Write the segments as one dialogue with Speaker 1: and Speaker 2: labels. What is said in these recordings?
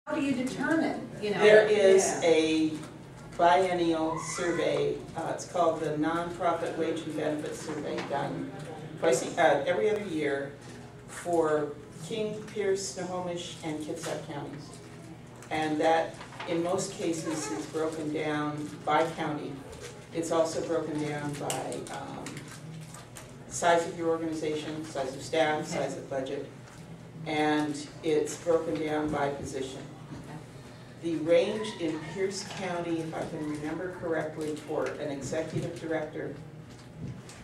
Speaker 1: How do you determine,
Speaker 2: There is a biennial survey, it's called the Nonprofit Wage and Benefits Survey, done every other year for King, Pierce, Snohomish, and Kitsap counties. And that, in most cases, is broken down by county. It's also broken down by size of your organization, size of staff, size of budget, and it's broken down by position. The range in Pierce County, if I can remember correctly, for an executive director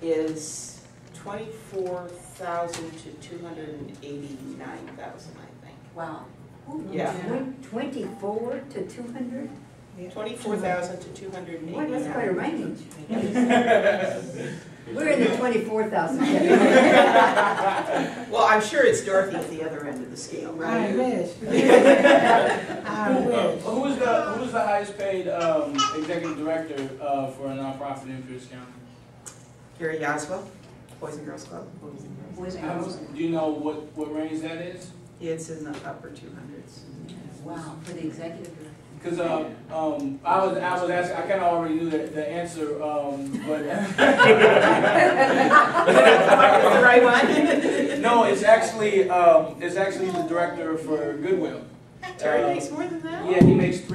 Speaker 2: is 24,000 to 289,000, I think.
Speaker 1: Wow.
Speaker 2: Yeah.
Speaker 3: 24 to 200?
Speaker 2: 24,000 to 289.
Speaker 3: Boy, that's quite a range. We're in the 24,000.
Speaker 2: Well, I'm sure it's Dorothy at the other end of the scale, right?
Speaker 4: I wish. I wish.
Speaker 5: Who's the highest paid executive director for a nonprofit in Pierce County?
Speaker 2: Gary Yaswell, Boys and Girls Club.
Speaker 1: Boys and girls.
Speaker 5: Do you know what range that is?
Speaker 2: It's in the upper 200s.
Speaker 1: Wow, for the executive director.
Speaker 5: Because I was asking, I kind of already knew the answer, but
Speaker 2: the right one?
Speaker 5: no, it's actually the director for Goodwill.
Speaker 2: Terry makes more than that?
Speaker 5: Yeah, he makes She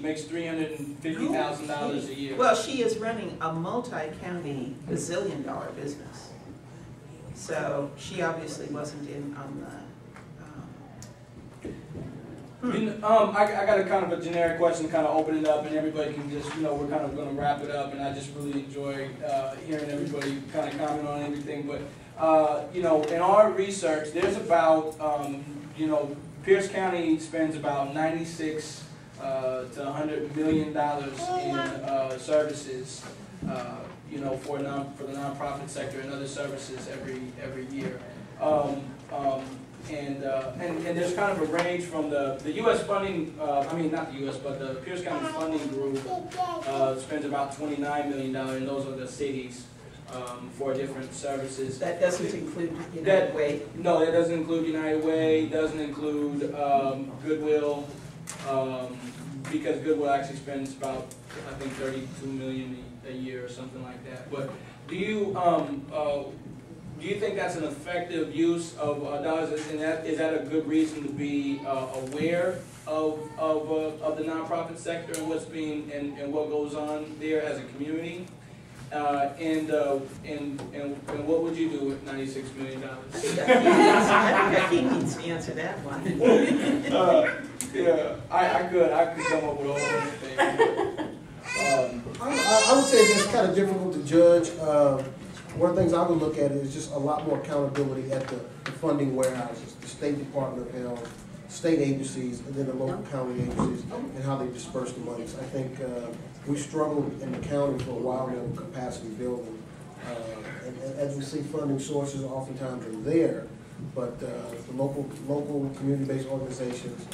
Speaker 5: makes $350,000 a year.
Speaker 2: Well, she is running a multi-county bazillion-dollar business. So she obviously wasn't in on the.
Speaker 5: I got a kind of a generic question to kind of open it up, and everybody can just, we're kind of going to wrap it up, and I just really enjoy hearing everybody kind of comment on everything. But, in our research, there's about, Pierce County spends about $96 to $100 million in services, for the nonprofit sector and other services every year. And there's kind of a range from the U.S. funding, not the U.S., but the Pierce County Funding Group spends about $29 million, and those are the cities for different services.
Speaker 2: That doesn't include United Way?
Speaker 5: No, that doesn't include United Way, doesn't include Goodwill, because Goodwill actually spends about, I think, $32 million a year or something like that. But do you think that's an effective use of dollars, and is that a good reason to be aware of the nonprofit sector and what's being and what goes on there as a community? And what would you do with $96 million?
Speaker 2: I think he needs to answer that one.
Speaker 5: Yeah, I could come up with a whole other thing.
Speaker 6: I would say it's kind of difficult to judge. One of the things I would look at is just a lot more accountability at the funding warehouses, the State Department of Health, state agencies, and then the local county agencies, and how they disperse the monies. I think we struggled in the county for a while now with capacity building. And as we see, funding sources oftentimes are there, but the local community-based organizations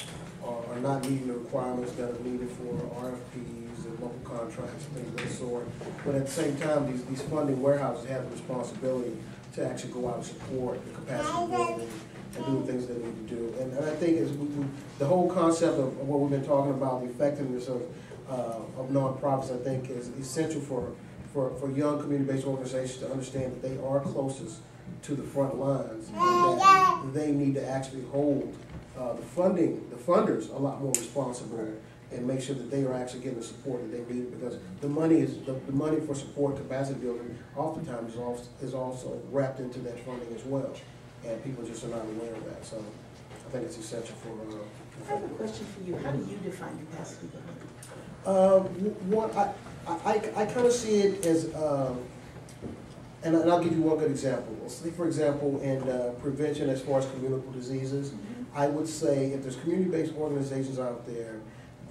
Speaker 6: are not meeting the requirements that are needed for RFPs and local contracts, things of that sort. But at the same time, these funding warehouses have the responsibility to actually go out and support the capacity building and do the things they need to do. And I think the whole concept of what we've been talking about, the effectiveness of nonprofits, I think is essential for young community-based organizations to understand that they are closest to the front lines, and that they need to actually hold the funders a lot more responsible and make sure that they are actually getting the support that they need, because the money for support capacity building oftentimes is also wrapped into that funding as well, and people just are not aware of that. So I think it's essential for.
Speaker 2: I have a question for you. How do you define capacity building?
Speaker 6: I kind of see it as, and I'll give you one good example. For example, in prevention as far as communicable diseases, I would say if there's community-based organizations out there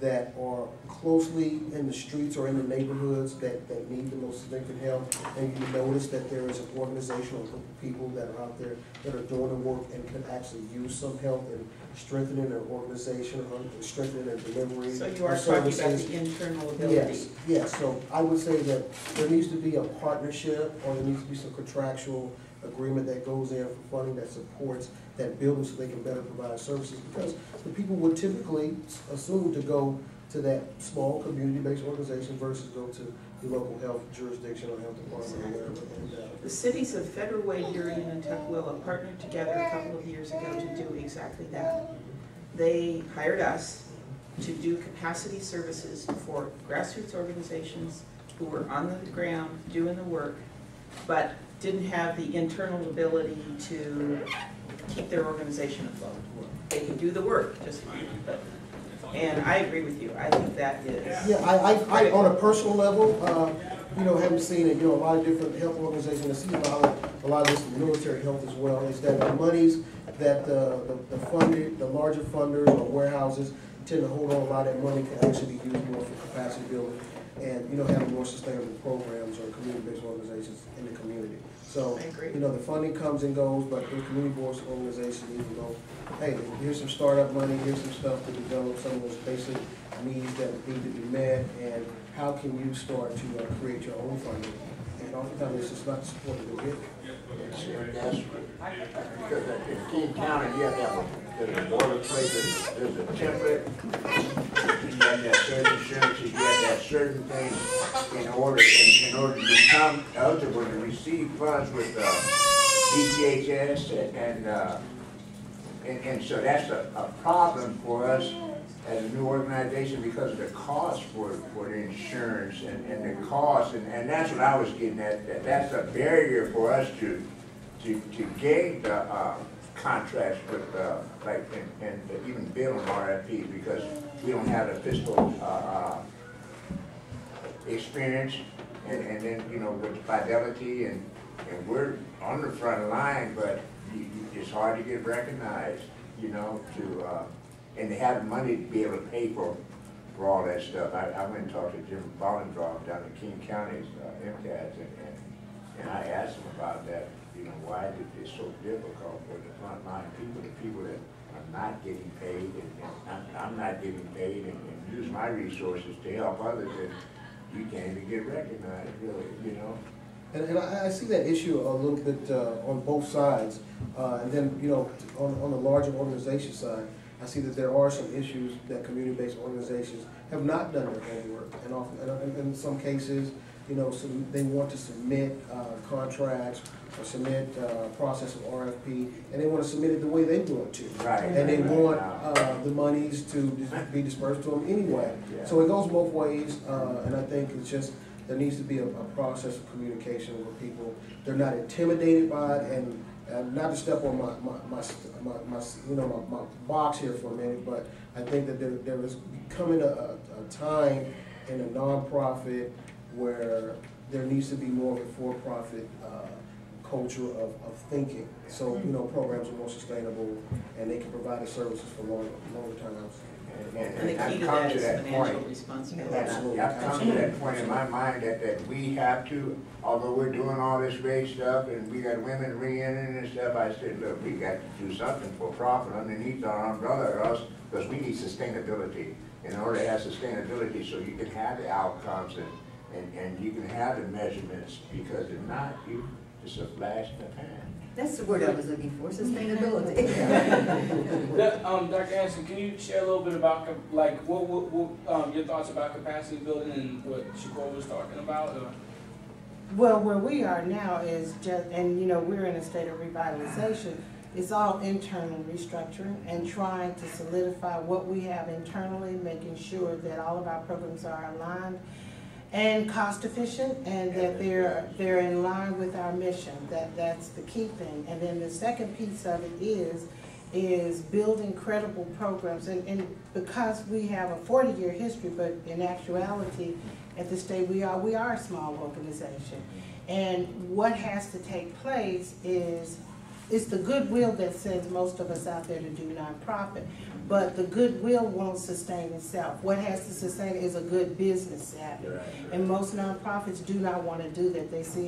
Speaker 6: that are closely in the streets or in the neighborhoods that need the most significant help, and you notice that there is an organizational group of people that are out there that are doing the work and can actually use some help in strengthening their organization or strengthening their delivery.
Speaker 2: So you are talking about the internal ability.
Speaker 6: Yes. So I would say that there needs to be a partnership, or there needs to be some contractual agreement that goes in for funding that supports that building so they can better provide services, because the people would typically assume to go to that small community-based organization versus go to the local health jurisdiction or health department or whatever.
Speaker 2: The cities of Federal Way, Darien, and Tukwila partnered together a couple of years ago to do exactly that. They hired us to do capacity services for grassroots organizations who were on the ground doing the work, but didn't have the internal ability to keep their organization afloat. They could do the work just fine, but, and I agree with you. I think that is.
Speaker 6: Yeah, I on a personal level, having seen it, a lot of different health organizations, I see a lot of this in military health as well, is that the monies that the larger funders or warehouses tend to hold on a lot of that money can actually be used more for capacity building and, having more sustainable programs or community-based organizations in the community. So, the funding comes and goes, but those community-based organizations need to go, hey, here's some startup money, here's some stuff to develop some of those basic needs that need to be met, and how can you start to create your own funding? And oftentimes it's just not the support that they get.
Speaker 7: That's because in King County, you have to have there's a boilerplate, there's a template, you have that certain insurance, you have that certain things in order to become eligible to receive funds with DCHS, and so that's a problem for us as a new organization because of the cost for the insurance and the cost, and that's what I was getting at. That's a barrier for us to gain the contracts with and even bid on RFP because we don't have the fiscal experience, and then with Fidelity and we're on the front line, but it's hard to get recognized, and they have the money to be able to pay for all that stuff. I went and talked to Jim Bollendorf down in King County's MCAS, and I asked him about that. Why is it so difficult for the frontline people, the people that are not getting paid, and I'm not getting paid, and use my resources to help others, and you can't even get recognized, really,
Speaker 6: And I see that issue a little bit on both sides, and then on the larger organization side, I see that there are some issues that community-based organizations have not done their homework, and often, and in some cases, so they want to submit contracts or submit process of RFP, and they want to submit it the way they want to.
Speaker 7: Right.
Speaker 6: And they want the monies to be dispersed to them anyway. Yeah. So it goes both ways, and I think it's just there needs to be a process of communication with people. They're not intimidated by it, and not to step on my box here for a minute, but I think that there is becoming a time in a nonprofit where there needs to be more of a for-profit culture of thinking. So, programs are more sustainable and they can provide the services for longer times.
Speaker 2: And the key to that is financial responsibility.
Speaker 6: Absolutely.
Speaker 7: I've come to that point in my mind that we have to, although we're doing all this great stuff and we got women reunion and stuff, I said, look, we got to do something for profit underneath our umbrella or else, because we need sustainability. In order to have sustainability so you can have the outcomes and you can have the measurements, because if not, it's a flash in the pan.
Speaker 3: That's the word I was looking for, sustainability.
Speaker 5: Dr. Anderson, can you share a little bit about what your thoughts about capacity building and what Shakur was talking about?
Speaker 4: Well, where we are now is just, and we're in a state of revitalization. It's all internal restructuring and trying to solidify what we have internally, making sure that all of our programs are aligned and cost efficient, and that they're in line with our mission. That's the key thing. And then the second piece of it is building credible programs. And because we have a 40-year history, but in actuality, at the state we are a small organization. And what has to take place is it's the goodwill that sends most of us out there to do nonprofit, but the goodwill won't sustain itself. What has to sustain it is a good business savvy. And most nonprofits do not want to do that. They see